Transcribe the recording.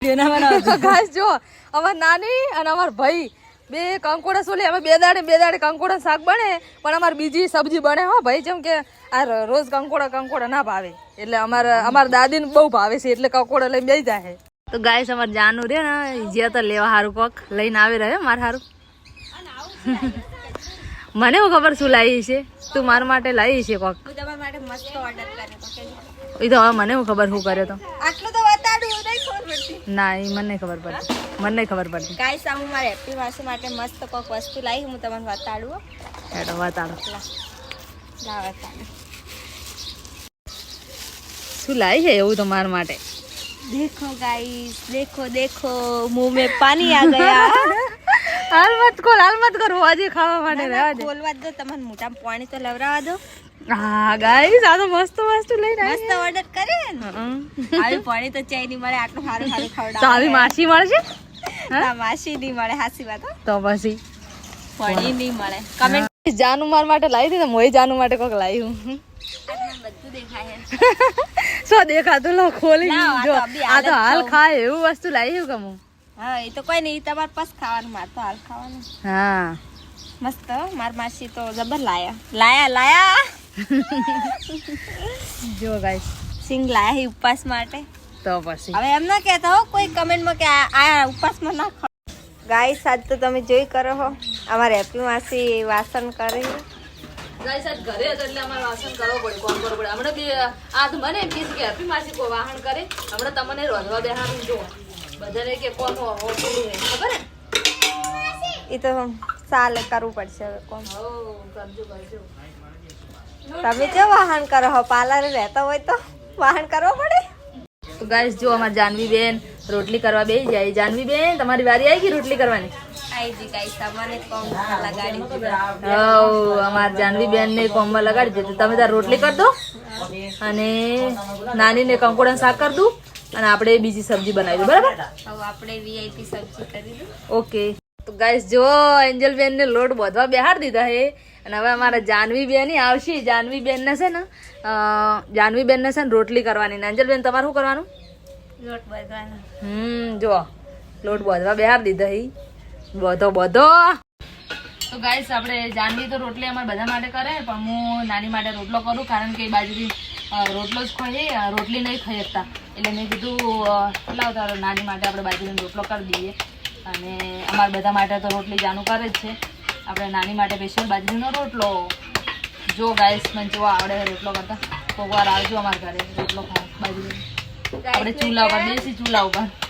guys જો અમાર નાની અને અમાર ભાઈ બે કંકોડા સોલી અમે બે દાડે કંકોડા શાક બને પણ અમાર બીજી સબ્જી બને હો ભાઈ જેમ કે આ રોજ કંકોડા ના ભાવે એટલે અમાર દાદીને બહુ ભાવે છે એટલે કંકોડા લઈને બેસી જાય તો ગાઈસ અમાર જાનું રે ને જે તો લેવા હારું કોક લઈને આવી રહ્યો માર હારું મને હું ખબર શું લાવી છે તું મારા માટે લાવી છે કોક હું તમારા માટે મસ્ત ઓર્ડર કર્યો તો એ તો હવે મને હું ખબર શું કર્યો તો આટલું તો બતાડું નહીં ખબર પડતી ના એ મને ખબર પડતી ગાઈસ હું મારા હેપી માસી માટે મસ્ત કોક વસ્તુ લાવી હું તમને બતાડું હેડો બતાડો લાવ બતાડું શું લાવી છે એવું તો મારા માટે देखो गाइस देखो मुंह में पानी आ गया हाल मत करो आज खावा માટે રહેવા દે ખોલવા દો તમને મોટામાં પાણી તો લવરાવા દો હા ગાઈસ આ તો મસ્ત લઈને મસ્ત ઓર્ડર કરે ને આવી પાણી તો ચાઈ નહીં મળે આટલું સારું ખવડાવે તો આવી માસી મળશે ના માસી નહીં મળે હાસી વાત તો પછી પાણી નહીં મળે કમેન્ટ જાનુ માર માટે લાવી હતી ને મોય જાનુ માટે કોક લાવ્યું બધું દેખાય શું દેખાતું લો ખોલી જો આ તો હાલ ખાય ખાય એવું વસ્તુ લાવ્યું કે હું હા એ તો કોઈ નહીં તમારે પાસ ખાવાનું માર તો હાલ ખાવાનું હા મસ્ત માર માસી તો જબર લાયા જો ગાઈસ સિંગ લાયા હી ઉપવાસ માટે તો પછી હવે એમ ના કહેતા હો કોઈ કમેન્ટમાં કે આ ઉપવાસમાં ના ખાઓ ગાઈસ આજ તો તમે જોઈ કરો હો અમારે હેપી માસી વાસણ કરે ગાઈસ આજ ઘરે હતો એટલે અમારે વાસણ કરવો પડે કોમ કરવો પડે હમણાં બી આ તો મને એમ કે છે કે હેપી માસી કોઈ વાહન કરે હમણાં તમને રોધવા બેહારું જો બધાને કે કોમ હોતું ખબર હે એ તો ચાલે કરવું પડશે હવે કોમ હો કરજો તમે જો વાહન કરો હો પાર્લર રહેતા હોય તો વાહન કરવો પડે તો ગાઈસ જો અમાર જાનવી બેન રોટલી કરવા બેસી જાય જાનવી બેન તમારી વારી આવી ગઈ રોટલી કરવાની આઈ જી ગાઈસ તમને કોમ લગાડી હો અમાર જાનવી બેન ને કોમમાં લગાડી દીધું તમે તાર રોટલી કર દો અને નાની ને કંકોડા શાક કર દઉં અને આપણે બીજી સબ્જી બનાવી દો બરાબર હવે આપણે વીઆઈપી સબ્જી કરી દો ઓકે તો ગાઈસ જો એન્જલ બેન ને લોટ બાંધવા બેહાર દીધા હે અને હવે અમારા જાનવી બેન આવશે જાનવી બેન ને છે ને રોટલી કરવાની ને એન્જલ બેન તમારે શું કરવાનું લોટ બાંધવાનો જો લોટ બાંધવા બેહાર દીધા હે બધો તો ગાઈસ આપણે જાનવી તો રોટલી અમારે બધા માટે કરે પણ હું નાની માટે રોટલો કરું કારણ કે બાજરી રોટલો જ ખાઈએ રોટલી નહીં ખાઈ શકતા એટલે મેં કીધું લાવ તારો નાની માટે આપણે બાજરીનો રોટલો કરી દઈએ અને અમારા બધા માટે તો રોટલી જાનું કરે જ છે આપણે નાની માટે સ્પેશિયલ બાજરીનો રોટલો જો ગાઈસ મને જો આવડે રોટલો કરતા કોક વાર આવજો અમારા ઘરે રોટલો ખાવા બાજરીનો આપણે ચૂલા ઉપર દેશી ચૂલા ઉપર